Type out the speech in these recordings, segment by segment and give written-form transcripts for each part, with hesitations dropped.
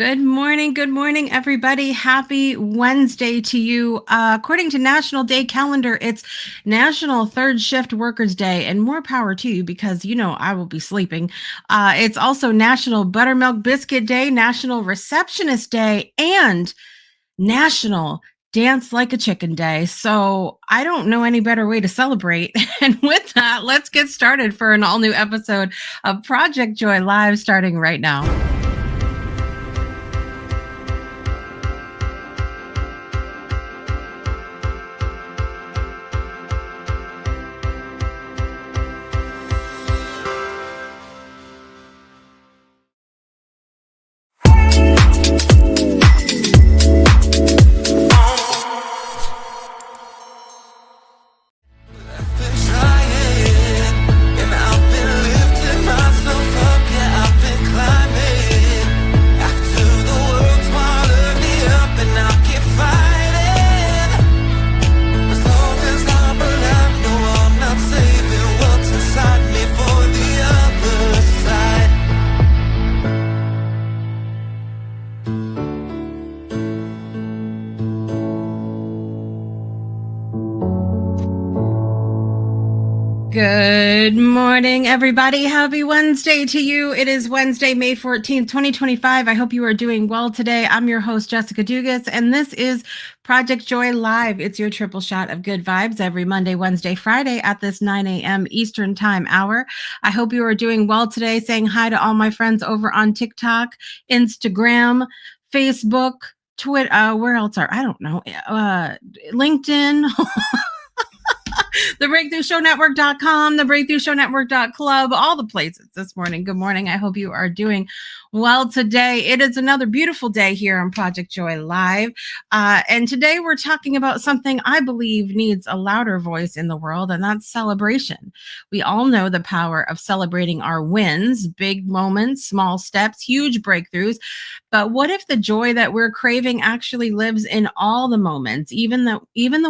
Good morning, everybody. Happy Wednesday to you. According to National Day calendar, it's National Third Shift Workers Day, and more power to you because I will be sleeping. It's also National Buttermilk Biscuit Day, National Receptionist Day, and National Dance Like a Chicken Day. So I don't know any better way to celebrate. And with that, let's get started for an all new episode of Project Joy Live starting right now. Good morning, everybody. Happy Wednesday to you. It is Wednesday, May 14th, 2025. I hope you are doing well today. I'm your host, Jessica Dugas, and this is Project Joy Live. It's your triple shot of good vibes every Monday, Wednesday, Friday at this 9 a.m. Eastern Time hour. I hope you are doing well today. Saying hi to all my friends over on TikTok, Instagram, Facebook, Twitter. Where else are I don't know. LinkedIn. TheBreakthroughShowNetwork.com, TheBreakthroughShowNetwork.club, all the places this morning. Good morning. I hope you are doing well today. It is another beautiful day here on Project Joy Live. And today we're talking about something I believe needs a louder voice in the world, and that's celebration. We all know the power of celebrating our wins, big moments, small steps, huge breakthroughs. But what if the joy that we're craving actually lives in all the moments, even the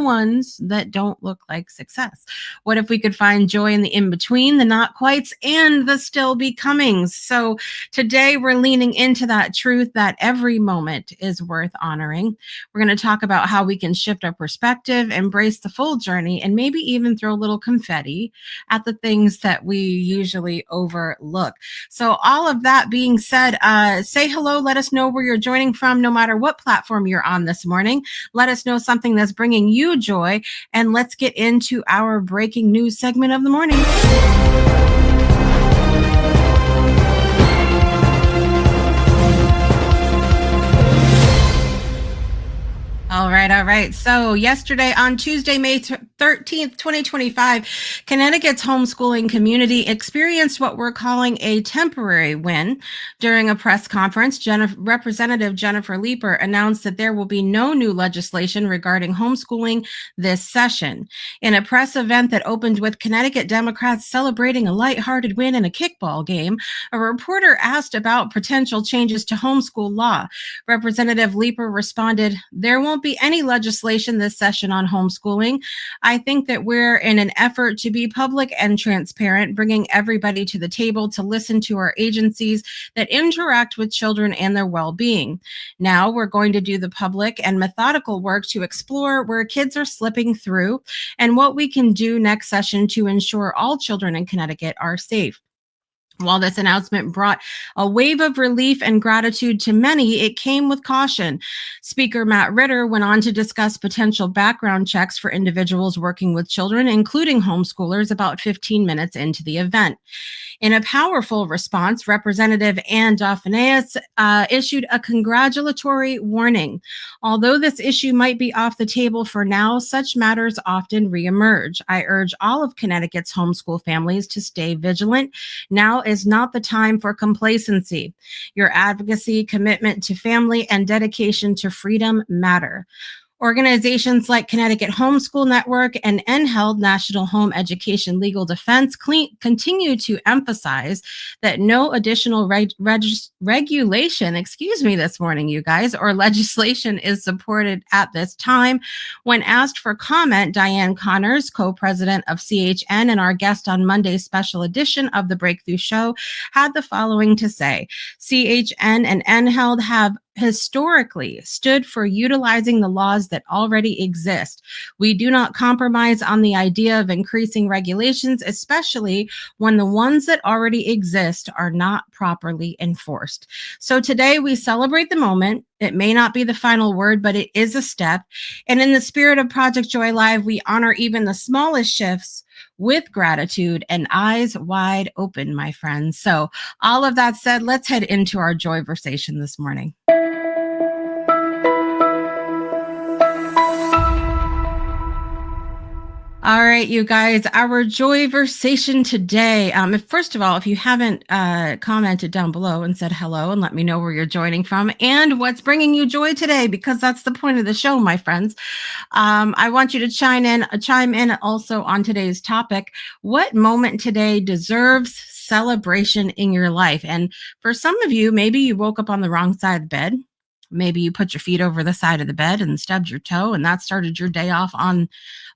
ones that don't look like success? What if we could find joy in the in-between, the not quites, and the still becomings? So today we're leaning into that truth that every moment is worth honoring. We're going to talk about how we can shift our perspective, embrace the full journey, and maybe even throw a little confetti at the things that we usually overlook. So all of that being said, say hello. Let us know where you're joining from, no matter what platform you're on this morning. Let us know something that's bringing you joy, and let's get into our breaking news segment of the morning. All right. So yesterday on Tuesday, May 13th, 2025, Connecticut's homeschooling community experienced what we're calling a temporary win. During a press conference, Representative Jennifer Leeper announced that there will be no new legislation regarding homeschooling this session. In a press event that opened with Connecticut Democrats celebrating a lighthearted win in a kickball game, a reporter asked about potential changes to homeschool law. Representative Leeper responded, "There won't be any legislation this session on homeschooling. I think that we're in an effort to be public and transparent, bringing everybody to the table to listen to our agencies that interact with children and their well-being. Now we're going to do the public and methodical work to explore where kids are slipping through and what we can do next session to ensure all children in Connecticut are safe." While this announcement brought a wave of relief and gratitude to many, it came with caution. Speaker Matt Ritter went on to discuss potential background checks for individuals working with children, including homeschoolers, about 15 minutes into the event. In a powerful response, Representative Ann Dauphinais issued a congratulatory warning. Although this issue might be off the table for now, such matters often reemerge. I urge all of Connecticut's homeschool families to stay vigilant. Now is not the time for complacency. Your advocacy, commitment to family, and dedication to freedom matter. Organizations like Connecticut Homeschool Network and NHELD, National Home Education Legal Defense, continue to emphasize that no additional regulation, excuse me this morning, you guys, or legislation is supported at this time. When asked for comment, Diane Connors, co-president of CHN and our guest on Monday's special edition of the Breakthrough Show, had the following to say. CHN and NHELD have historically stood for utilizing the laws that already exist. We do not compromise on the idea of increasing regulations, especially when the ones that already exist are not properly enforced. So today we celebrate the moment. It may not be the final word, but it is a step. And in the spirit of Project Joy Live, we honor even the smallest shifts with gratitude and eyes wide open, my friends. So all of that said, let's head into our joy versation this morning. All right, you guys, our joy versation today. First of all, if you haven't commented down below and said hello and let me know where you're joining from and what's bringing you joy today, because that's the point of the show, my friends. I want you to chime in also on today's topic. What moment today deserves celebration in your life? And for some of you, maybe you woke up on the wrong side of the bed. Maybe you put your feet over the side of the bed and stubbed your toe, and that started your day off on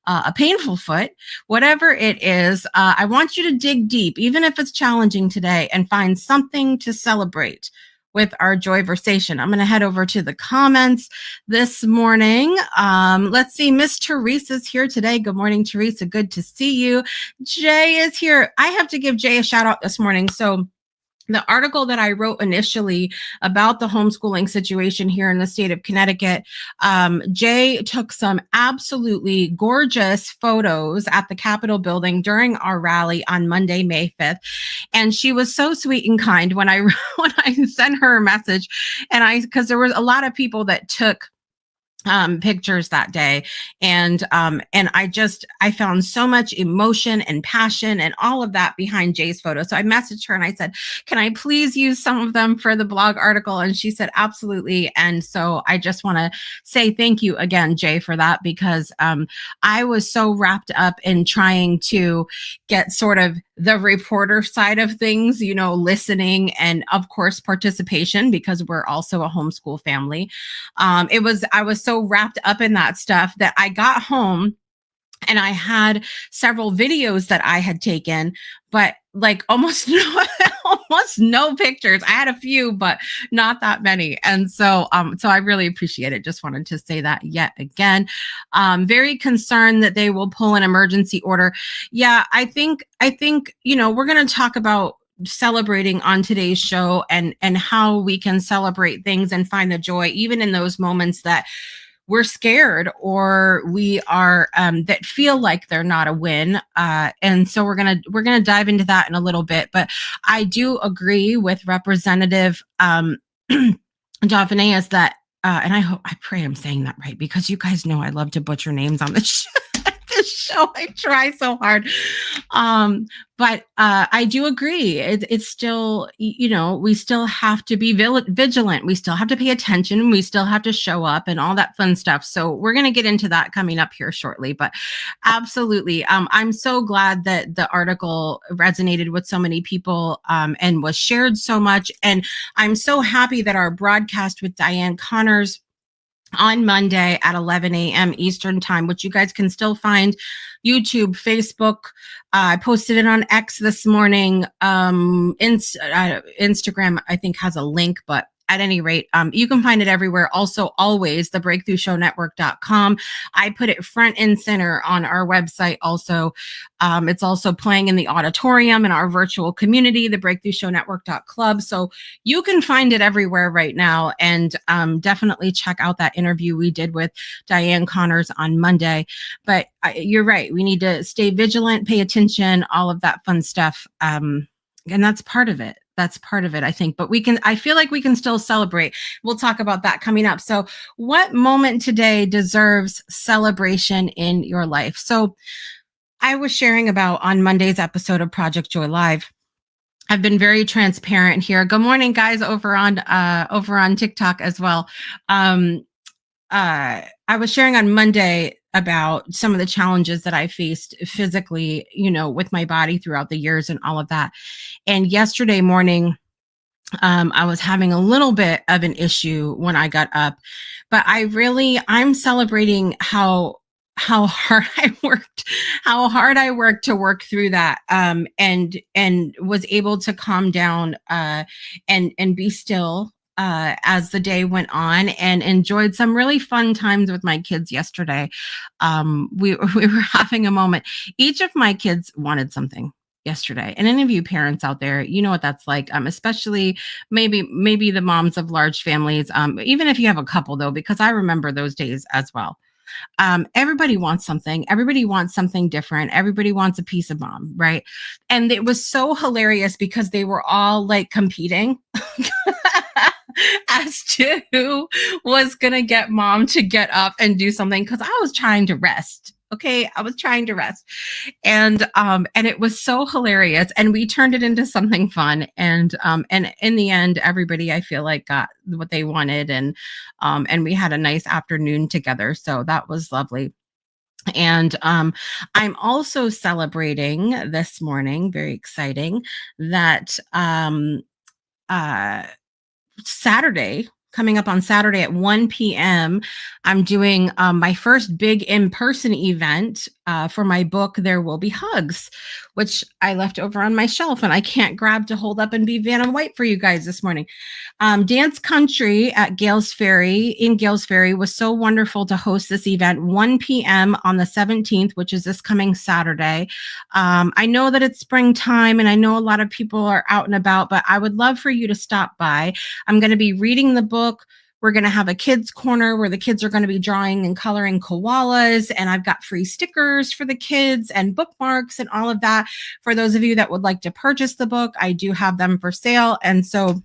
a painful foot. Whatever it is, I want you to dig deep, even if it's challenging today, and find something to celebrate with our joy versation. I'm going to head over to the comments this morning. Let's see. Miss Teresa's here today. Good morning, Teresa. Good to see you. Jay is here. I have to give Jay a shout out this morning. So the article that I wrote initially about the homeschooling situation here in the state of Connecticut, Jay took some absolutely gorgeous photos at the Capitol building during our rally on Monday, May 5th. And she was so sweet and kind when I sent her a message, and because there was a lot of people that took pictures that day. And I found so much emotion and passion and all of that behind Jay's photo. So I messaged her and I said, can I please use some of them for the blog article? And she said, absolutely. And so I just want to say thank you again, Jay, for that, because I was so wrapped up in trying to get sort of the reporter side of things, listening and of course participation, because we're also a homeschool family. I was so wrapped up in that stuff that I got home and I had several videos that I had taken, but like almost no pictures. I had a few, but not that many. And so I really appreciate it. Just wanted to say that yet again. Very concerned that they will pull an emergency order. Yeah, I think, we're going to talk about celebrating on today's show and how we can celebrate things and find the joy, even in those moments that we're scared or we are that feel like they're not a win. And so we're gonna dive into that in a little bit. But I do agree with Representative Javaneas that, and I pray I'm saying that right, because you guys know I love to butcher names on this show. I try so hard. But I do agree. It's still, we still have to be vigilant. We still have to pay attention. We still have to show up and all that fun stuff. So we're going to get into that coming up here shortly. But absolutely, I'm so glad that the article resonated with so many people and was shared so much. And I'm so happy that our broadcast with Diane Connors on Monday at 11 a.m. Eastern time, which you guys can still find YouTube, Facebook. I posted it on X this morning. Instagram, I think, has a link, but at any rate, you can find it everywhere. Also, always thebreakthroughshownetwork.com. I put it front and center on our website. Also, it's also playing in the auditorium in our virtual community, thebreakthroughshownetwork.club. So you can find it everywhere right now. And definitely check out that interview we did with Diane Connors on Monday. But you're right. We need to stay vigilant, pay attention, all of that fun stuff. And that's part of it. That's part of it, I think. But I feel like we can still celebrate. We'll talk about that coming up. So what moment today deserves celebration in your life? So I was sharing about on Monday's episode of Project Joy Live. I've been very transparent here. Good morning, guys, over on TikTok as well. I was sharing on Monday about some of the challenges that I faced physically, with my body throughout the years and all of that. And yesterday morning, I was having a little bit of an issue when I got up, but I'm celebrating how hard I worked to work through that, and was able to calm down, and be still, as the day went on, and enjoyed some really fun times with my kids yesterday. We were having a moment. Each of my kids wanted something yesterday, and any of you parents out there, you know what that's like, especially maybe the moms of large families, even if you have a couple, though, because I remember those days as well. Everybody wants something. Everybody wants something different. Everybody wants a piece of mom, right? And it was so hilarious because they were all like competing as to who was going to get mom to get up and do something, because I was trying to rest. Okay, I was trying to rest, and it was so hilarious, and we turned it into something fun, and in the end, everybody, I feel like, got what they wanted, and we had a nice afternoon together, so that was lovely. And I'm also celebrating this morning, very exciting, that Saturday, coming up on Saturday at 1 p.m., I'm doing my first big in-person event for my book, There Will Be Hugs, which I left over on my shelf and I can't grab to hold up and be Vanna White for you guys this morning. Dance Country at Gales Ferry was so wonderful to host this event, 1 p.m. on the 17th, which is this coming Saturday. I know that it's springtime and I know a lot of people are out and about, but I would love for you to stop by. I'm going to be reading the book. We're going to have a kids corner where the kids are going to be drawing and coloring koalas. And I've got free stickers for the kids and bookmarks and all of that. For those of you that would like to purchase the book, I do have them for sale. And so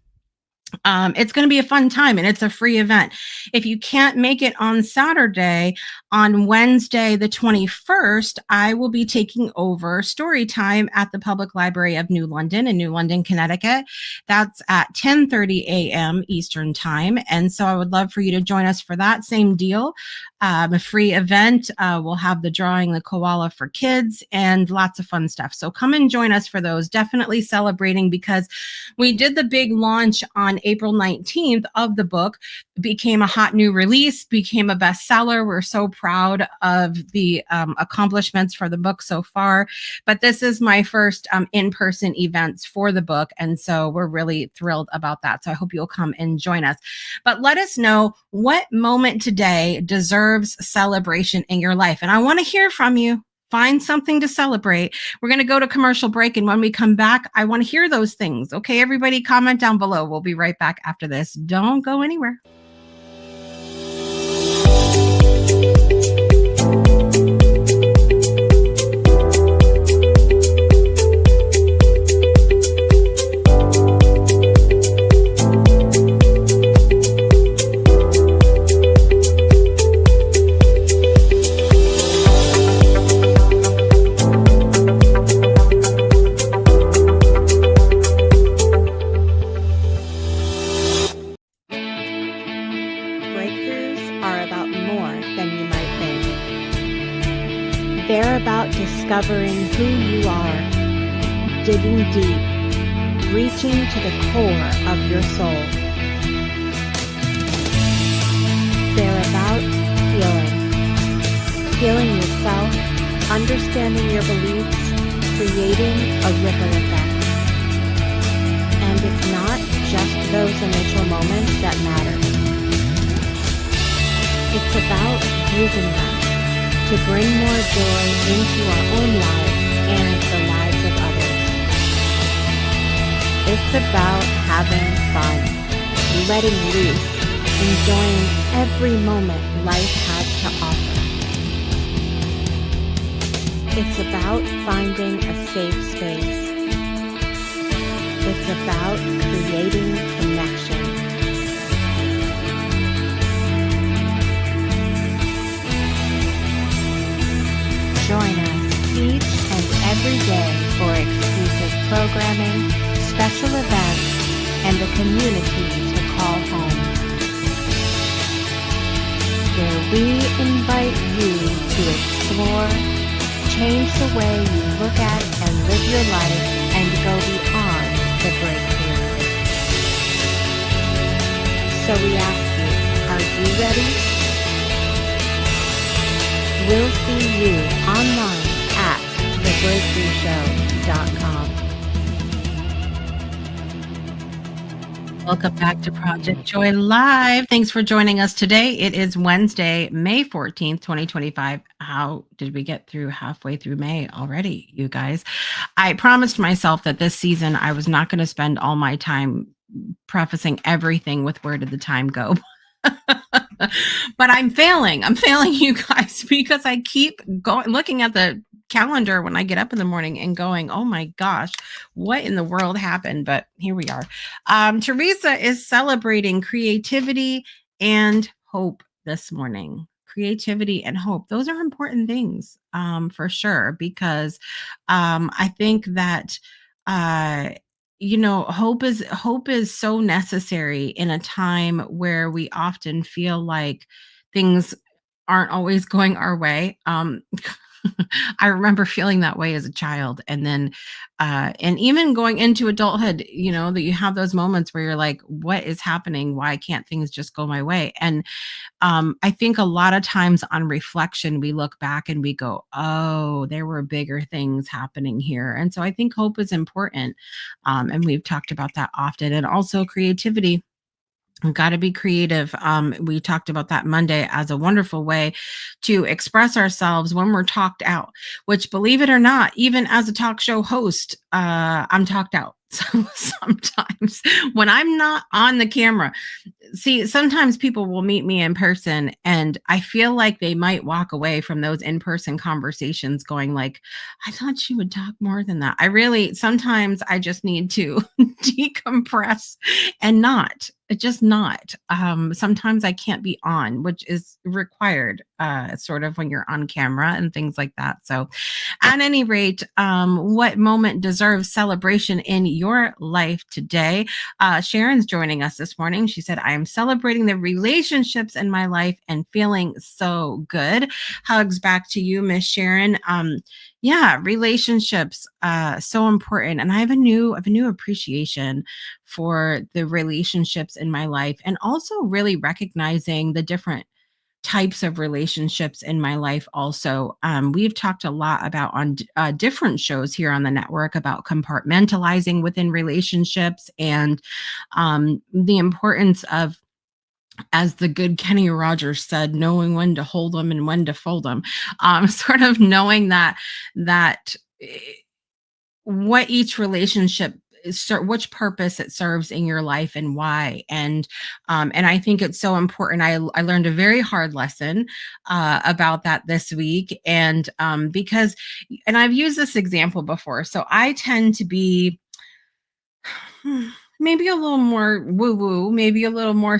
it's going to be a fun time, and it's a free event. If you can't make it on Saturday, on Wednesday, the 21st, I will be taking over story time at the Public Library of New London in New London, Connecticut. That's at 10:30 a.m. Eastern time. And so I would love for you to join us for that same deal. A free event. We'll have the drawing the koala for kids and lots of fun stuff. So come and join us for those. Definitely celebrating, because we did the big launch on April 19th of the book. It became a hot new release, became a bestseller. We're so proud of the accomplishments for the book so far. But this is my first in-person events for the book. And so we're really thrilled about that. So I hope you'll come and join us. But let us know what moment today deserves celebration in your life. And I want to hear from you. Find something to celebrate. We're going to go to commercial break. And when we come back, I want to hear those things. Okay, everybody, comment down below. We'll be right back after this. Don't go anywhere. They're about discovering who you are, digging deep, reaching to the core of your soul. They're about healing yourself, understanding your beliefs, creating a ripple effect. And it's not just those initial moments that matter. It's about using them to bring more joy into our own lives and the lives of others. It's about having fun, letting loose, enjoying every moment life has to offer. It's about finding a safe space. It's about creating connection. Join us each and every day for exclusive programming, special events, and a community to call home. We invite you to explore, change the way you look at and live your life, and go beyond the breakthrough. So we ask you, are you ready? We'll see you online at thebreakthroughshow.com. Welcome back to Project Joy Live. Thanks for joining us today. It is Wednesday, May 14th, 2025. How did we get through halfway through May already, you guys? I promised myself that this season I was not going to spend all my time prefacing everything with where did the time go. But I'm failing you guys, because I keep looking at the calendar when I get up in the morning and going, oh my gosh, what in the world happened? But here we are. Teresa is celebrating creativity and hope this morning. Creativity and hope. Those are important things, for sure, because I think that hope is so necessary in a time where we often feel like things aren't always going our way. I remember feeling that way as a child, and then and even going into adulthood, that you have those moments where you're like, what is happening? Why can't things just go my way? And I think a lot of times on reflection, we look back and we go, oh, there were bigger things happening here. And so I think hope is important. And we've talked about that often. And also creativity. We've got to be creative. We talked about that Monday as a wonderful way to express ourselves when we're talked out, which, believe it or not, even as a talk show host, I'm talked out. So sometimes when I'm not on the camera, see, sometimes people will meet me in person and I feel like they might walk away from those in-person conversations going like, I thought she would talk more than that. Sometimes I just need to decompress and not. Sometimes I can't be on, which is required, sort of when you're on camera and things like that. So at any rate, what moment deserves celebration in your life today? Sharon's joining us this morning. She said, I am celebrating the relationships in my life and feeling so good. Hugs back to you, Miss Sharon. Yeah, relationships, so important. And I have a new appreciation for the relationships in my life, and also really recognizing the different types of relationships in my life also. We've talked a lot about on different shows here on the network about compartmentalizing within relationships, and the importance of, as the good Kenny Rogers said, knowing when to hold them and when to fold them. Sort of knowing that what each relationship which purpose it serves in your life and why. And I think it's so important. I learned a very hard lesson about that this week, and because, and I've used this example before, so I tend to be maybe a little more woo-woo, maybe a little more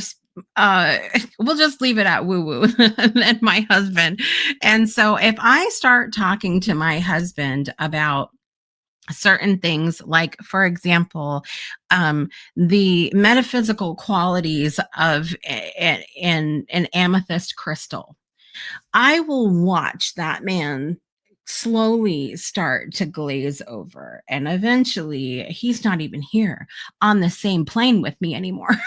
we'll just leave it at woo-woo than my husband. And so if I start talking to my husband about certain things, like, for example, the metaphysical qualities of an amethyst crystal, I will watch that man slowly start to glaze over, and eventually he's not even here on the same plane with me anymore.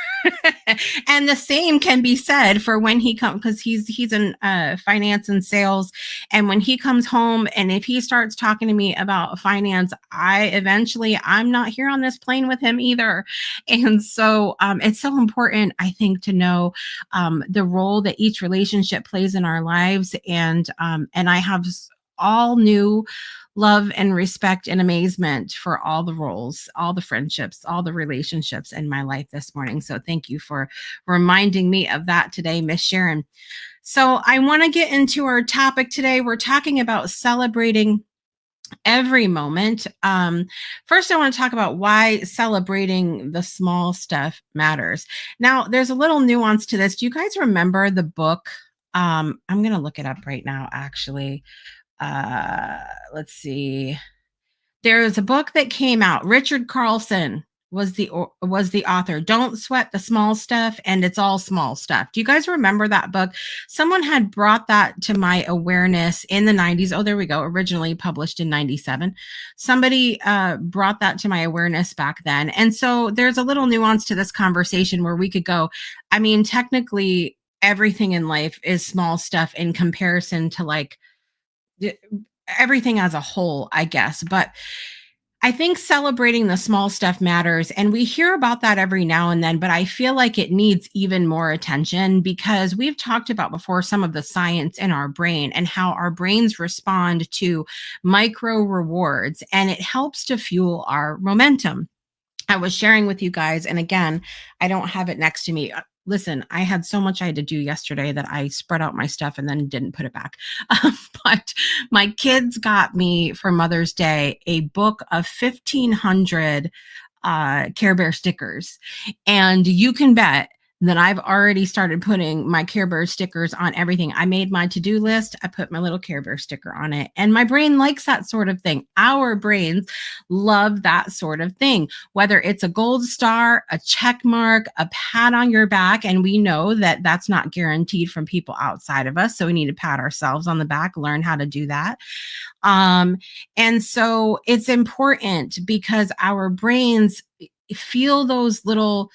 And the same can be said for when he comes, because he's in finance and sales, and when he comes home and if he starts talking to me about finance, I'm not here on this plane with him either. And so it's so important, I think, to know the role that each relationship plays in our lives. And I have all new love and respect and amazement for all the roles, all the friendships, all the relationships in my life this morning. So thank you for reminding me of that today, Miss Sharon. So I want to get into our topic today. We're talking about celebrating every moment. First, I want to talk about why celebrating the small stuff matters. Now, there's a little nuance to this. Do you guys remember the book? I'm going to look it up right now, actually. Let's see. There's a book that came out, Richard Carlson, was the author. Don't sweat the small stuff, and it's all small stuff. Do you guys remember that book? Someone had brought that to my awareness in the 90s. Oh, there we go. Originally published in 97. Somebody brought that to my awareness back then. And so there's a little nuance to this conversation where we could go, I mean, technically everything in life is small stuff in comparison to like everything as a whole, I guess. But I think celebrating the small stuff matters. And we hear about that every now and then, but I feel like it needs even more attention because we've talked about before some of the science in our brain and how our brains respond to micro rewards, and it helps to fuel our momentum. I was sharing with you guys, and again, I don't have it next to me. Listen, I had so much I had to do yesterday that I spread out my stuff and then didn't put it back. But my kids got me for Mother's Day a book of 1,500 Care Bear stickers. And you can bet that I've already started putting my Care Bear stickers on everything. I made my to-do list. I put my little Care Bear sticker on it. And my brain likes that sort of thing. Our brains love that sort of thing, whether it's a gold star, a check mark, a pat on your back. And we know that that's not guaranteed from people outside of us. So we need to pat ourselves on the back, learn how to do that. And so it's important because our brains feel those little,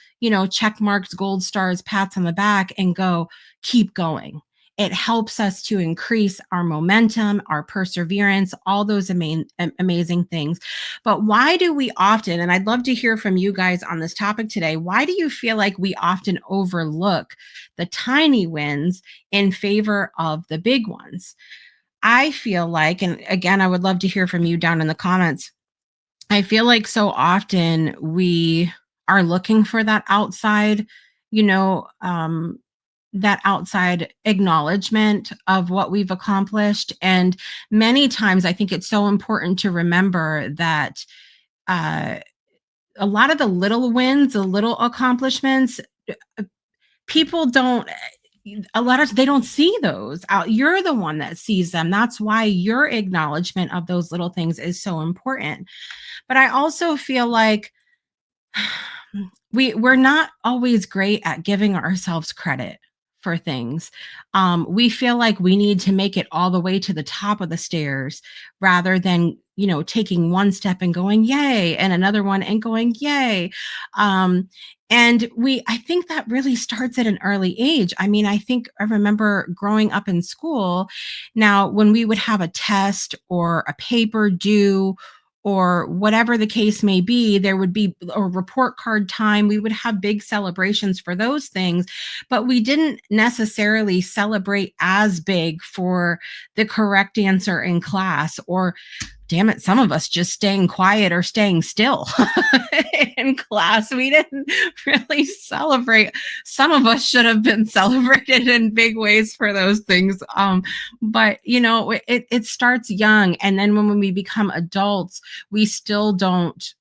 check marks, gold stars, pats on the back and go, keep going. It helps us to increase our momentum, our perseverance, all those amazing things. But why do we often, and I'd love to hear from you guys on this topic today, why do you feel like we often overlook the tiny wins in favor of the big ones? I feel like, and again, I would love to hear from you down in the comments. I feel like so often we are looking for that outside, that outside acknowledgement of what we've accomplished. And many times I think it's so important to remember that a lot of the little wins, the little accomplishments, people don't they don't see those out. You're the one that sees them. That's why your acknowledgement of those little things is so important. But I also feel like we're not always great at giving ourselves credit for things. We feel like we need to make it all the way to the top of the stairs rather than, taking one step and going, yay, and another one and going, yay. And I think that really starts at an early age. I mean, I remember growing up in school. Now, when we would have a test or a paper due, or whatever the case may be, there would be a report card time. We would have big celebrations for those things, but we didn't necessarily celebrate as big for the correct answer in class, or damn it, some of us just staying quiet or staying still in class. We didn't really celebrate. Some of us should have been celebrated in big ways for those things. But it starts young. And then when we become adults, we still don't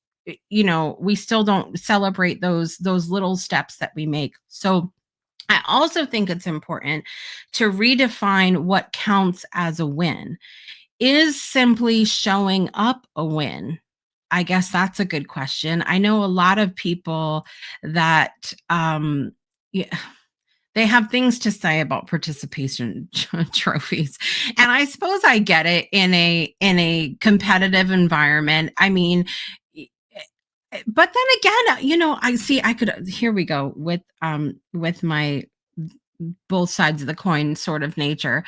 celebrate those little steps that we make. So I also think it's important to redefine what counts as a win. Is simply showing up a win? I guess that's a good question. I know a lot of people that yeah, they have things to say about participation trophies. And I suppose I get it in a competitive environment. I mean, but then again, here we go with my both sides of the coin sort of nature.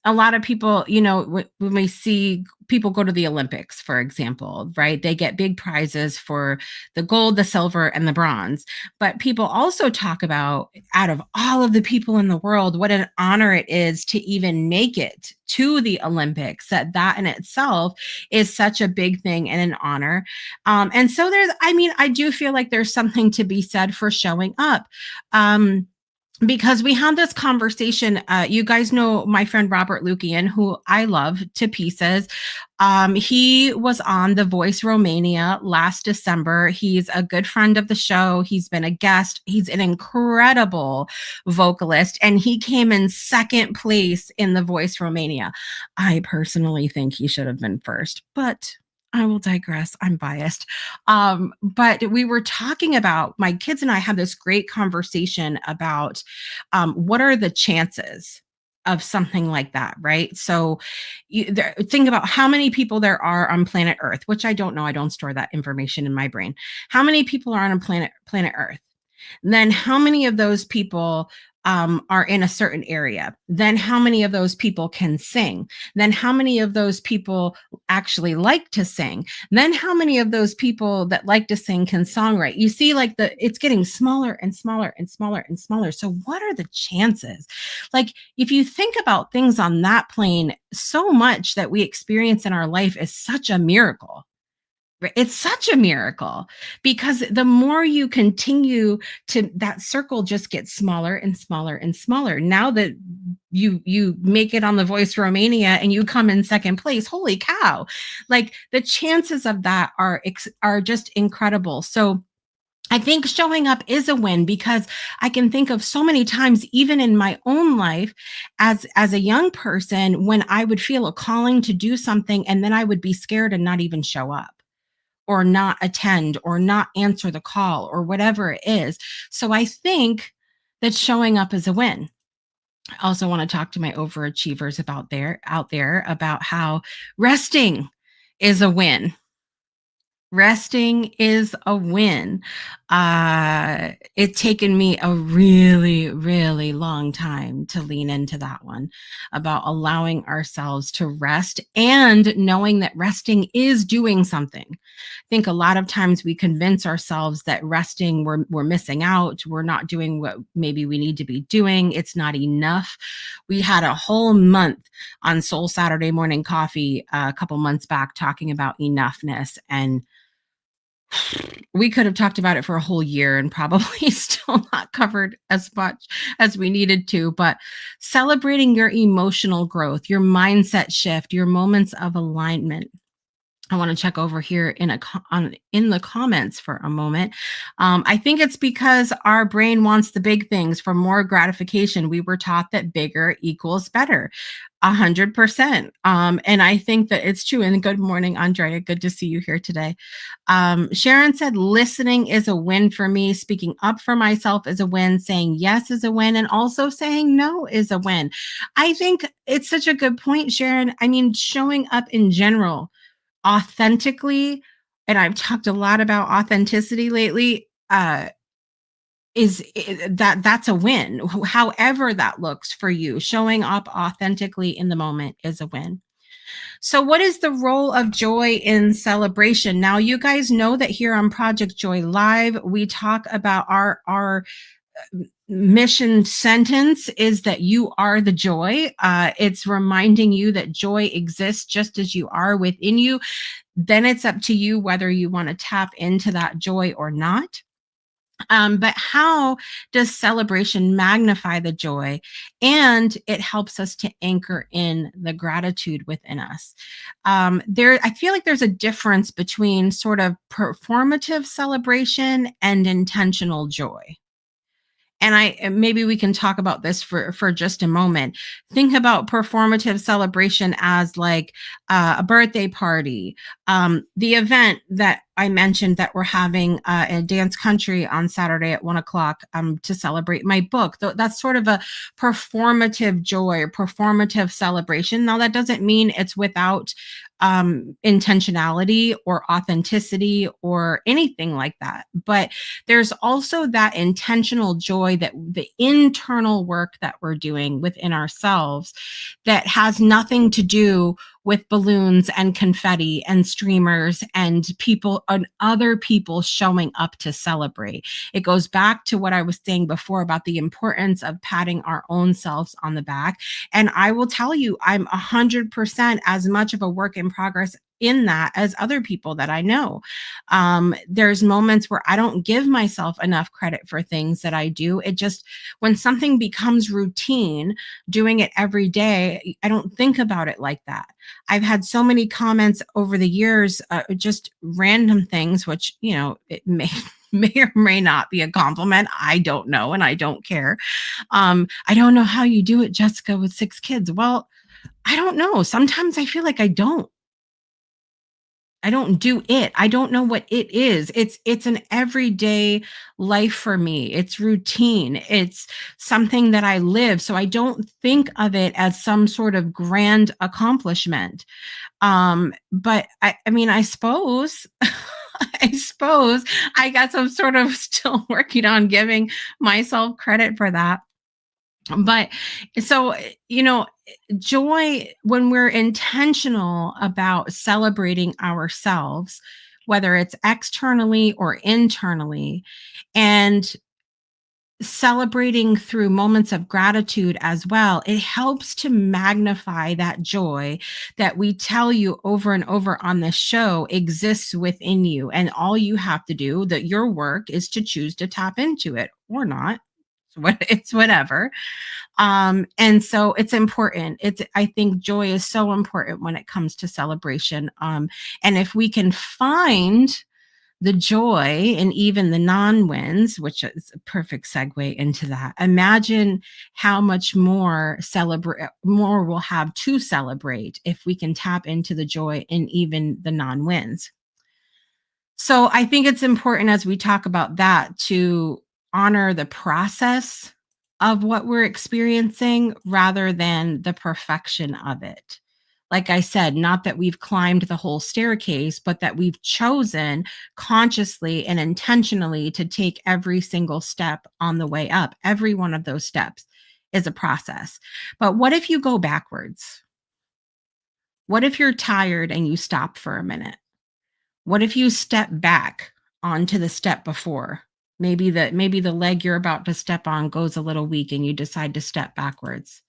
A lot of people, when we see people go to the Olympics, for example, right? They get big prizes for the gold, the silver, and the bronze. But people also talk about, out of all of the people in the world, what an honor it is to even make it to the Olympics. That in itself is such a big thing and an honor. And so I do feel like there's something to be said for showing up. Because we had this conversation, you guys know my friend Robert Lukian, who I love to pieces. He was on The Voice Romania last December. He's a good friend of the show. He's been a guest. He's an incredible vocalist, and he came in second place in The Voice Romania. I personally think he should have been first, but I will digress. I'm biased. But we were talking about, my kids and I had this great conversation about what are the chances of something like that, right? So think about how many people there are on planet Earth, which I don't know. I don't store that information in my brain. How many people are on a planet Earth? Then how many of those people are in a certain area? Then how many of those people can sing? Then how many of those people actually like to sing? Then how many of those people that like to sing can songwrite? You see, like it's getting smaller and smaller and smaller and smaller. So what are the chances? Like if you think about things on that plane, so much that we experience in our life is such a miracle. It's such a miracle because the more you continue to, that circle just gets smaller and smaller and smaller. Now that you make it on The Voice Romania and you come in second place, holy cow. Like the chances of that are just incredible. So I think showing up is a win because I can think of so many times, even in my own life as a young person, when I would feel a calling to do something and then I would be scared and not even show up or not attend or not answer the call or whatever it is. So I think that showing up is a win. I also want to talk to my overachievers out there about how resting is a win. Resting is a win. It's taken me a really, really long time to lean into that one about allowing ourselves to rest and knowing that resting is doing something. I think a lot of times we convince ourselves that resting, we're missing out, we're not doing what maybe we need to be doing, it's not enough. We had a whole month on Soul Saturday Morning Coffee a couple months back talking about enoughness, and we could have talked about it for a whole year and probably still not covered as much as we needed to. But celebrating your emotional growth, your mindset shift, your moments of alignment. I want to check over here in the comments for a moment. I think it's because our brain wants the big things for more gratification. We were taught that bigger equals better. 100%. And I think that it's true. And good morning, Andrea. Good to see you here today. Sharon said, listening is a win for me. Speaking up for myself is a win. Saying yes is a win. And also saying no is a win. I think it's such a good point, Sharon. I mean, showing up in general authentically, and I've talked a lot about authenticity lately, that's a win. However that looks for you, showing up authentically in the moment is a win. So what is the role of joy in celebration? Now, you guys know that here on Project Joy Live, we talk about our mission sentence is that you are the joy. It's reminding you that joy exists just as you are within you. Then it's up to you whether you want to tap into that joy or not. But how does celebration magnify the joy? And it helps us to anchor in the gratitude within us. I feel like there's a difference between sort of performative celebration and intentional joy. And maybe we can talk about this for just a moment. Think about performative celebration as like a birthday party, the event that I mentioned that we're having in Dance Country on Saturday at 1:00 to celebrate my book. That's sort of a performative joy or performative celebration. Now that doesn't mean it's without intentionality or authenticity or anything like that. But there's also that intentional joy, that the internal work that we're doing within ourselves that has nothing to do with balloons and confetti and streamers and people and other people showing up to celebrate. It goes back to what I was saying before about the importance of patting our own selves on the back. And I will tell you, I'm 100% as much of a work in progress in that as other people that I know. There's moments where I don't give myself enough credit for things that I do. It just, when something becomes routine, doing it every day, I don't think about it like that. I've had so many comments over the years, just random things, which, it may or may not be a compliment. I don't know. And I don't care. I don't know how you do it, Jessica, with 6 kids. Well, I don't know. Sometimes I feel like I don't. I don't do it. I don't know what it is. It's an everyday life for me. It's routine. It's something that I live. So I don't think of it as some sort of grand accomplishment. But I mean, I suppose I suppose I guess I'm sort of still working on giving myself credit for that. But so, you know, joy, when we're intentional about celebrating ourselves, whether it's externally or internally, and celebrating through moments of gratitude as well, it helps to magnify that joy that we tell you over and over on this show exists within you. And all you have to do, that your work is to choose to tap into it or not. It's whatever. And so it's important. I think joy is so important when it comes to celebration. And if we can find the joy in even the non-wins, which is a perfect segue into that, imagine how much more we'll have to celebrate if we can tap into the joy in even the non-wins. So I think it's important, as we talk about that, to honor the process of what we're experiencing rather than the perfection of it. Like I said, not that we've climbed the whole staircase, but that we've chosen consciously and intentionally to take every single step on the way up. Every one of those steps is a process. But what if you go backwards? What if you're tired and you stop for a minute? What if you step back onto the step before? Maybe the leg you're about to step on goes a little weak and you decide to step backwards.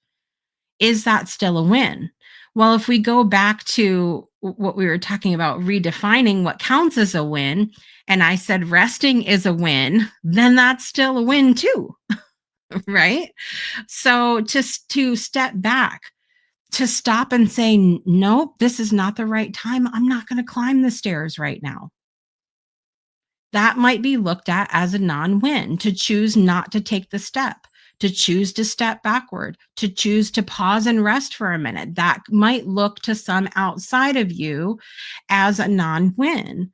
Is that still a win? Well, if we go back to what we were talking about, redefining what counts as a win, and I said resting is a win, then that's still a win too, right? So to step back, to stop and say, nope, this is not the right time. I'm not going to climb the stairs right now. That might be looked at as a non-win, to choose not to take the step, to choose to step backward, to choose to pause and rest for a minute. That might look to some outside of you as a non-win.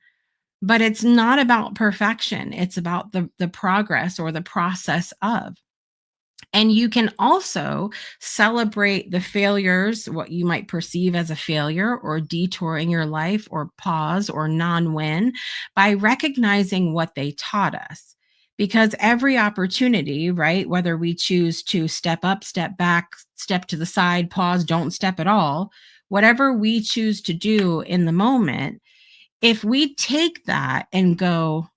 But it's not about perfection. It's about the progress or the process of. And you can also celebrate the failures, what you might perceive as a failure or detour in your life or pause or non win, by recognizing what they taught us. Because every opportunity, right, whether we choose to step up, step back, step to the side, pause, don't step at all, whatever we choose to do in the moment, if we take that and go,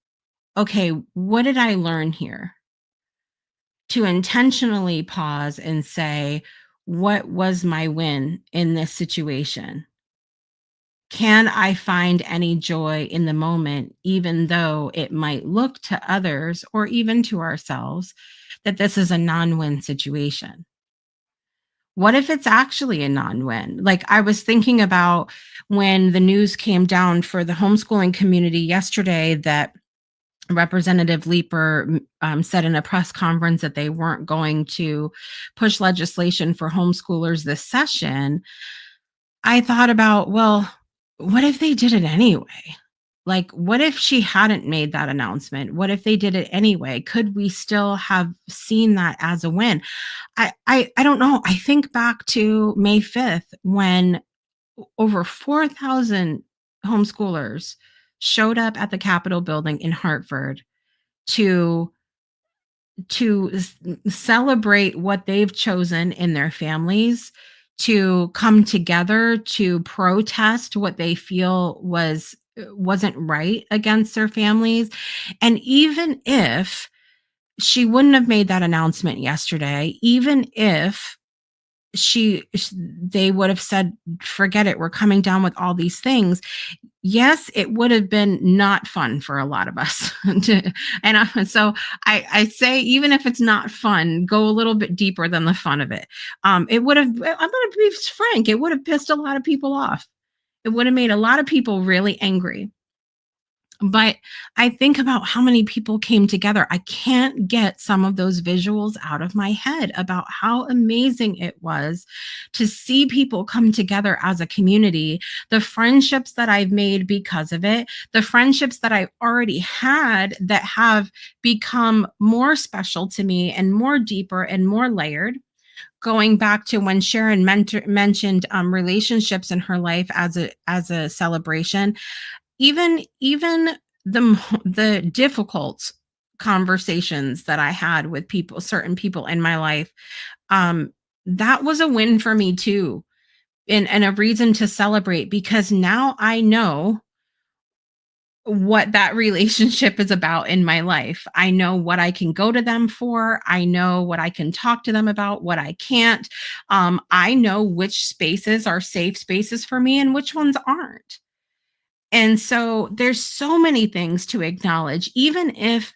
okay, what did I learn here? To intentionally pause and say, what was my win in this situation? Can I find any joy in the moment, even though it might look to others or even to ourselves that this is a non win situation? What if it's actually a non win? Like, I was thinking about when the news came down for the homeschooling community yesterday that Representative Leeper said in a press conference that they weren't going to push legislation for homeschoolers this session. I thought about, well, what if they did it anyway? Like, what if she hadn't made that announcement? What if they did it anyway? Could we still have seen that as a win? I don't know. I think back to May 5th when over 4,000 homeschoolers showed up at the Capitol building in Hartford to celebrate what they've chosen in their families, to come together to protest what they feel wasn't right against their families. And even if she wouldn't have made that announcement yesterday, even if they would have said, forget it, we're coming down with all these things, yes, it would have been not fun for a lot of us. So I say, even if it's not fun, go a little bit deeper than the fun of it. It would have, I'm going to be frank, it would have pissed a lot of people off. It would have made a lot of people really angry. But I think about how many people came together. I can't get some of those visuals out of my head about how amazing it was to see people come together as a community, the friendships that I've made because of it, the friendships that I've already had that have become more special to me and more deeper and more layered. Going back to when Sharon mentioned relationships in her life as a celebration, even the difficult conversations that I had with people, certain people in my life, um, that was a win for me too, and a reason to celebrate, because now I know what that relationship is about in my life. I know what I can go to them for. I know what I can talk to them about, what I can't. I know which spaces are safe spaces for me and which ones aren't. And so there's so many things to acknowledge, even if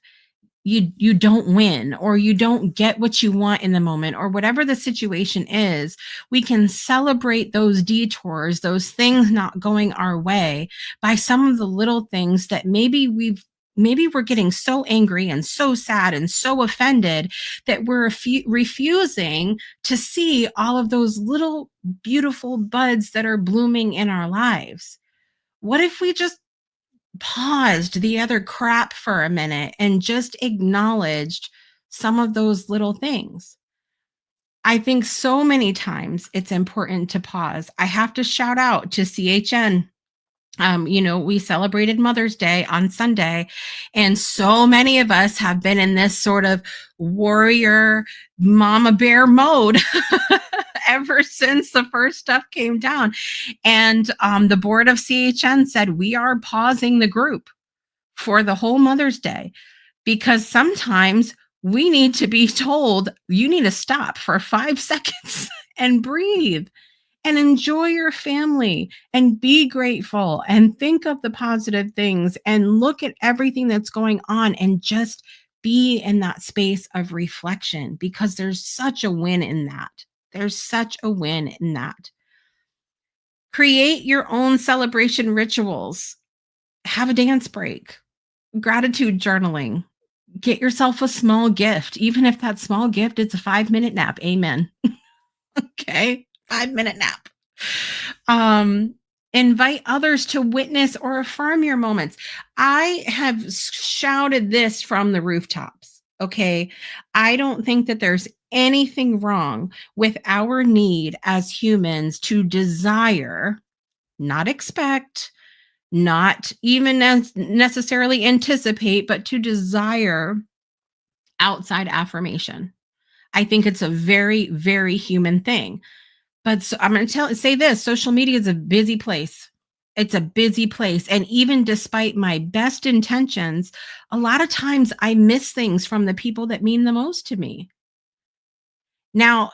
you don't win or you don't get what you want in the moment or whatever the situation is. We can celebrate those detours, those things not going our way, by some of the little things that maybe we're getting so angry and so sad and so offended that we're refusing to see all of those little beautiful buds that are blooming in our lives. What if we just paused the other crap for a minute and just acknowledged some of those little things? I think so many times it's important to pause. I have to shout out to CHN. We celebrated Mother's Day on Sunday, and so many of us have been in this sort of warrior mama bear mode ever since the first stuff came down. And the board of CHN said, we are pausing the group for the whole Mother's Day, because sometimes we need to be told, you need to stop for 5 seconds and breathe and enjoy your family and be grateful and think of the positive things and look at everything that's going on and just be in that space of reflection, because there's such a win in that. There's such a win in that. Create your own celebration rituals. Have a dance break, gratitude journaling, get yourself a small gift, even if that small gift is a 5-minute nap. Amen. Okay. 5-minute nap. Um, Invite others to witness or affirm your moments. I have shouted this from the rooftops. Okay. I don't think that there's anything wrong with our need as humans to desire, not expect, not even necessarily anticipate, but to desire outside affirmation. I think it's a very, very human thing. But so I'm going to say this: social media is a busy place. It's a busy place. And even despite my best intentions, a lot of times I miss things from the people that mean the most to me. Now,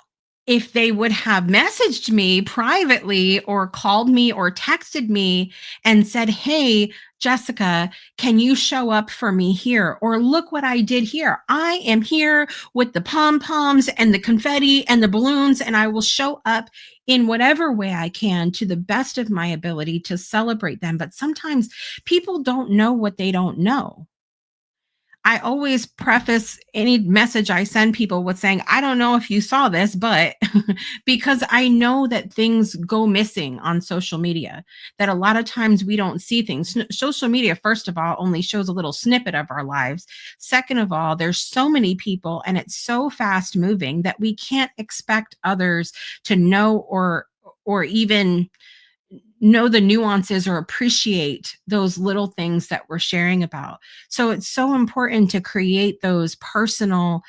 if they would have messaged me privately or called me or texted me and said, "Hey, Jessica, can you show up for me here? Or look what I did here. I am here with the pom poms and the confetti and the balloons, and I will show up in whatever way I can to the best of my ability to celebrate them." But sometimes people don't know what they don't know. I always preface any message I send people with saying, I don't know if you saw this, but because I know that things go missing on social media, that a lot of times we don't see things. Social media, first of all, only shows a little snippet of our lives. Second of all, there's so many people and it's so fast moving that we can't expect others to know or even know the nuances or appreciate those little things that we're sharing about. So it's so important to create those personal,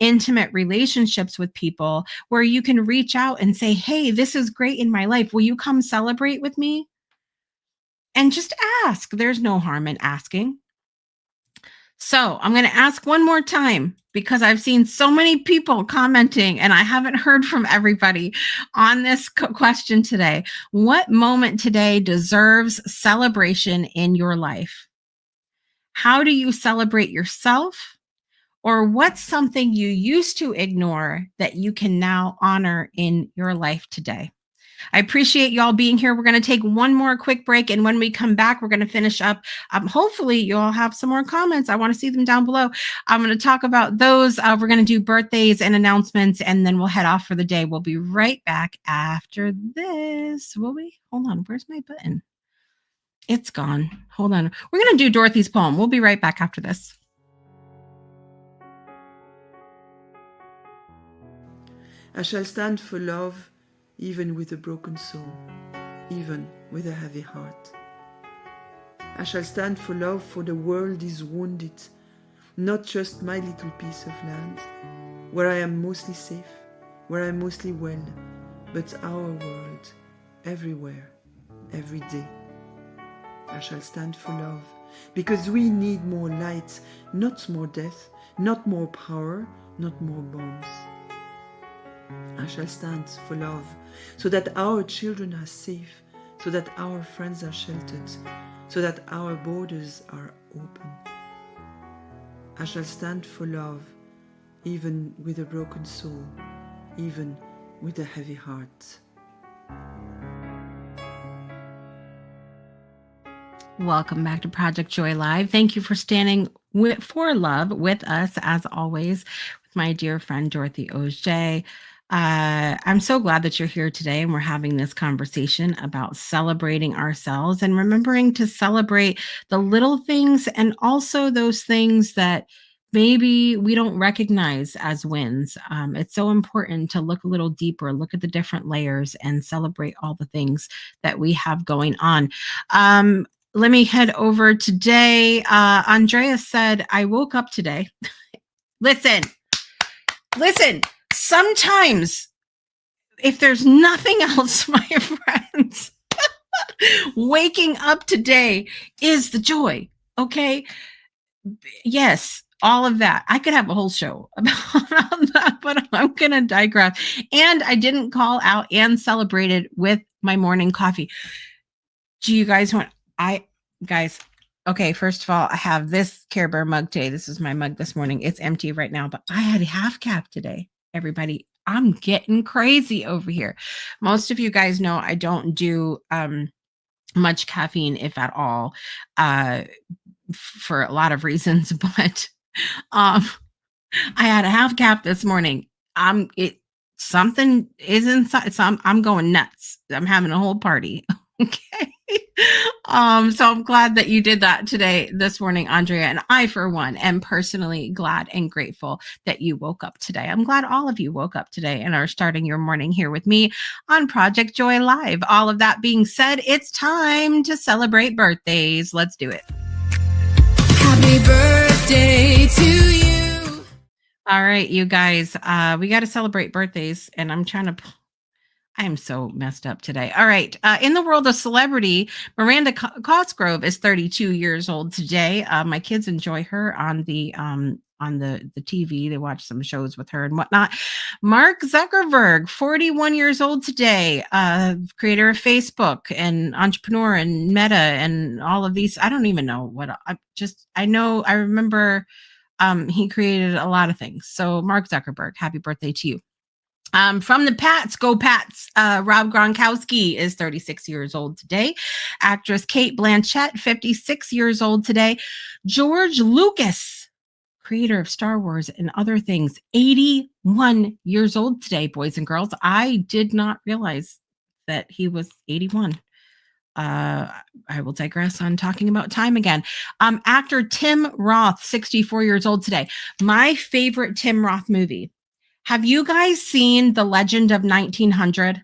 intimate relationships with people where you can reach out and say, "Hey, this is great in my life. Will you come celebrate with me?" And just ask. There's no harm in asking. So I'm going to ask one more time, because I've seen so many people commenting and I haven't heard from everybody on this question today. What moment today deserves celebration in your life? How do you celebrate yourself? Or what's something you used to ignore that you can now honor in your life today? I appreciate y'all being here. We're going to take one more quick break. And when we come back, we're going to finish up. Hopefully, you all have some more comments. I want to see them down below. I'm going to talk about those. We're going to do birthdays and announcements, and then we'll head off for the day. We'll be right back after this. Will we? Hold on. Where's my button? It's gone. Hold on. We're going to do Dorothy's poem. We'll be right back after this. I shall stand for love, even with a broken soul, even with a heavy heart. I shall stand for love, for the world is wounded, not just my little piece of land, where I am mostly safe, where I am mostly well, but our world, everywhere, every day. I shall stand for love, because we need more light, not more death, not more power, not more bombs. I shall stand for love, so that our children are safe, so that our friends are sheltered, so that our borders are open. I shall stand for love, even with a broken soul, even with a heavy heart. Welcome back to Project Joy Live. Thank you for standing for love with us, as always, with my dear friend Dorothy Auger. I'm so glad that you're here today and we're having this conversation about celebrating ourselves and remembering to celebrate the little things and also those things that maybe we don't recognize as wins. It's so important to look a little deeper, look at the different layers and celebrate all the things that we have going on. Let me head over today. Andrea said, I woke up today. Listen, sometimes if there's nothing else, my friends, waking up today is the joy. Okay. Yes, all of that. I could have a whole show about that, but I'm going to digress. And I didn't call out and celebrated with my morning coffee. Do you guys want, guys, okay, first of all, I have this Care Bear mug today. This is my mug this morning. It's empty right now, but I had a half cap today, everybody. I'm getting crazy over here. Most of you guys know I don't do much caffeine, if at all, for a lot of reasons, but I had a half cap this morning. Something is inside, so I'm going nuts. I'm having a whole party. Okay. So I'm glad that you did that this morning, Andrea. And I, for one, am personally glad and grateful that you woke up today. I'm glad all of you woke up today and are starting your morning here with me on Project Joy Live. All of that being said, it's time to celebrate birthdays. Let's do it. Happy birthday to you. All right, you guys, we got to celebrate birthdays, and I am so messed up today. All right. In the world of celebrity, Miranda Cosgrove is 32 years old today. My kids enjoy her on the TV. They watch some shows with her and whatnot. Mark Zuckerberg, 41 years old today, creator of Facebook and entrepreneur and Meta and all of these. I don't even know what I remember he created a lot of things. So Mark Zuckerberg, happy birthday to you. From the Pats, go Pats. Rob Gronkowski is 36 years old today. Actress Kate Blanchett, 56 years old today. George Lucas, creator of Star Wars and other things, 81 years old today, boys and girls. I did not realize that he was 81. I will digress on talking about time again. Actor Tim Roth, 64 years old today. My favorite Tim Roth movie. Have you guys seen The Legend of 1900?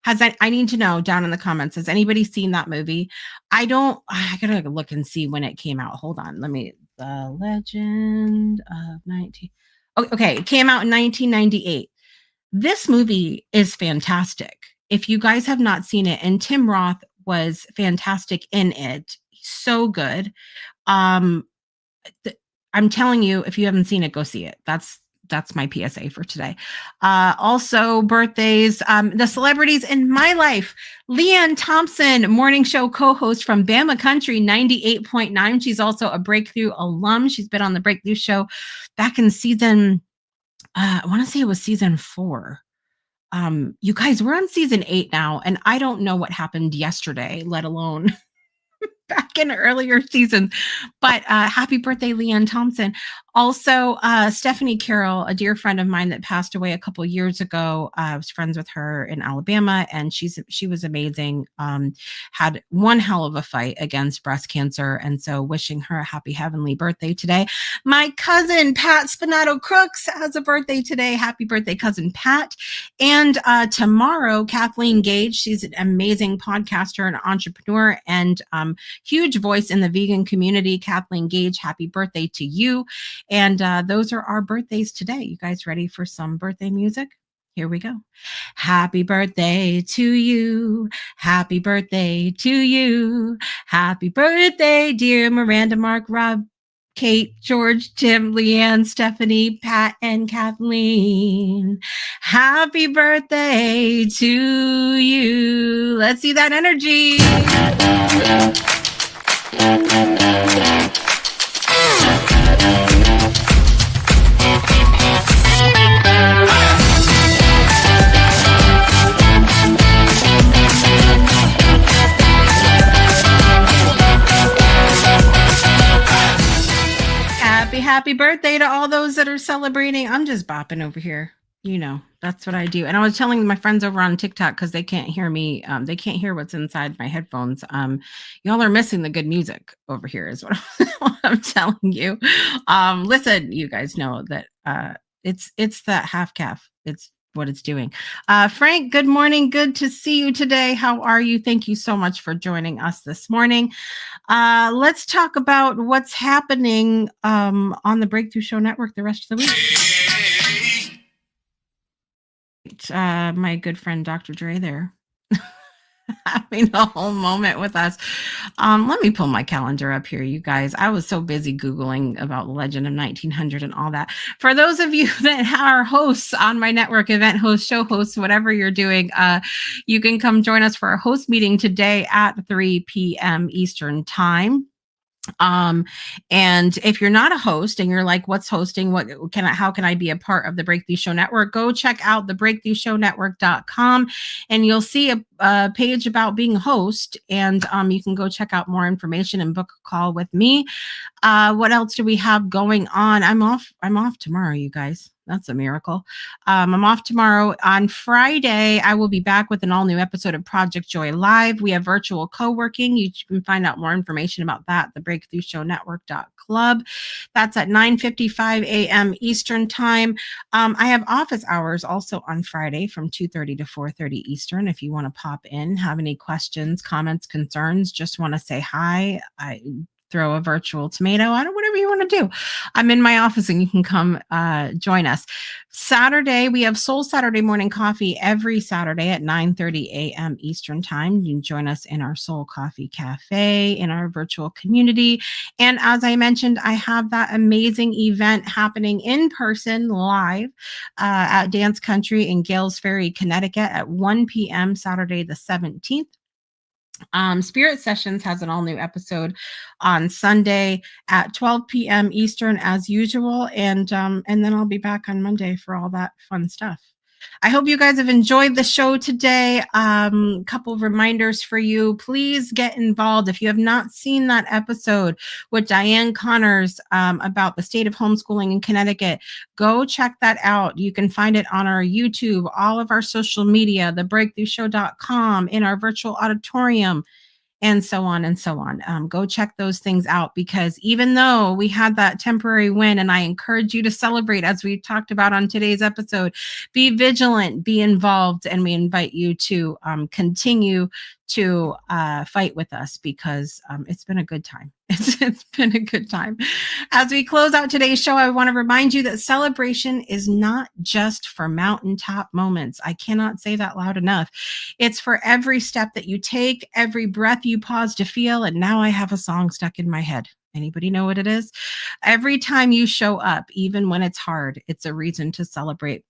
I need to know down in the comments. Has anybody seen that movie? I gotta look and see when it came out. Hold on. The Legend of 19. Okay. It came out in 1998. This movie is fantastic. If you guys have not seen it, and Tim Roth was fantastic in it. So good. I'm telling you, if you haven't seen it, go see it. That's my PSA for today. Also, birthdays, the celebrities in my life. Leanne Thompson, morning show co-host from Bama Country 98.9. She's also a Breakthrough alum. She's been on the Breakthrough show back in season, I want to say it was season 4. You guys, we're on season 8 now, and I don't know what happened yesterday, let alone back in earlier seasons. But happy birthday, Leanne Thompson. Also, Stephanie Carroll, a dear friend of mine that passed away a couple years ago. I was friends with her in Alabama, and she was amazing. Had one hell of a fight against breast cancer, and so wishing her a happy heavenly birthday today. My cousin Pat Spinato Crooks has a birthday today. Happy birthday, cousin Pat! And tomorrow, Kathleen Gage. She's an amazing podcaster and entrepreneur, and huge voice in the vegan community. Kathleen Gage, happy birthday to you. And those are our birthdays today. You guys ready for some birthday music? Here we go. Happy birthday to you. Happy birthday to you. Happy birthday, dear Miranda, Mark, Rob, Kate, George, Tim, Leanne, Stephanie, Pat, and Kathleen. Happy birthday to you. Let's see that energy. Happy birthday to all those that are celebrating. I'm just bopping over here. You know, that's what I do. And I was telling my friends over on TikTok, because they can't hear me. They can't hear what's inside my headphones. Y'all are missing the good music over here is what I'm telling you. Listen, you guys know that it's that half calf. It's what it's doing. Frank, good morning. Good to see you today. How are you? Thank you so much for joining us this morning. Let's talk about what's happening on the Breakthrough Show Network the rest of the week. My good friend Dr. Dre there having a whole moment with us. Let me pull my calendar up here, you guys. I was so busy Googling about the legend of 1900 and all that. For those of you that are hosts on my network, event hosts, show hosts, whatever you're doing, you can come join us for our host meeting today at 3 p.m. Eastern Time. And if you're not a host and you're like, what's hosting? How can I be a part of the Breakthrough Show Network? Go check out the breakthroughshownetwork.com and you'll see a page about being a host. And you can go check out more information and book a call with me. What else do we have going on? I'm off tomorrow, you guys. That's a miracle. I'm off tomorrow. On Friday, I will be back with an all-new episode of Project Joy Live. We have virtual co-working. You can find out more information about that at the breakthroughshownetwork.club. That's at 9:55 a.m. Eastern Time. I have office hours also on Friday from 2:30 to 4:30 Eastern. If you want to pop in, have any questions, comments, concerns, just want to say hi, throw a virtual tomato, whatever you want to do. I'm in my office and you can come join us. Saturday, we have Soul Saturday Morning Coffee every Saturday at 9:30 a.m. Eastern Time. You can join us in our Soul Coffee Cafe, in our virtual community. And as I mentioned, I have that amazing event happening in person live at Dance Country in Gales Ferry, Connecticut at 1 p.m. Saturday the 17th. Spirit Sessions has an all-new episode on Sunday at 12 p.m. Eastern as usual, and then I'll be back on Monday for all that fun stuff. I hope you guys have enjoyed the show today. Couple of reminders for you. Please get involved. If you have not seen that episode with Diane Connors about the state of homeschooling in Connecticut, go check that out. You can find it on our YouTube, all of our social media, thebreakthroughshow.com, in our virtual auditorium, and so on and so on. Go check those things out, because even though we had that temporary win, and I encourage you to celebrate, as we talked about on today's episode, be vigilant, be involved, and we invite you to continue to fight with us, because it's been a good time. It's been a good time. As we close out today's show, I want to remind you that celebration is not just for mountaintop moments. I cannot say that loud enough. It's for every step that you take, every breath you pause to feel. And now I have a song stuck in my head. Anybody know what it is? Every time you show up, even when it's hard, it's a reason to celebrate.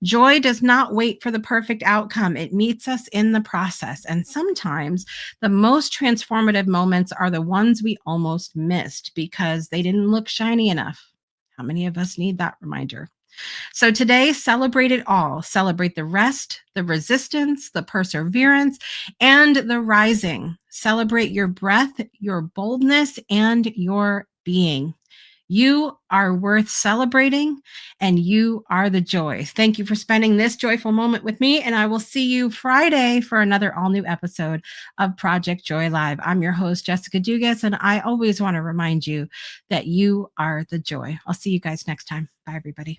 Joy does not wait for the perfect outcome. It meets us in the process. And sometimes the most transformative moments are the ones we almost missed because they didn't look shiny enough. How many of us need that reminder? So today, celebrate it all. Celebrate the rest, the resistance, the perseverance, and the rising. Celebrate your breath, your boldness, and your being. You are worth celebrating, and you are the joy. Thank you for spending this joyful moment with me, and I will see you Friday for another all-new episode of Project Joy Live. I'm your host, Jessica Dugas, and I always want to remind you that you are the joy. I'll see you guys next time. Bye, everybody.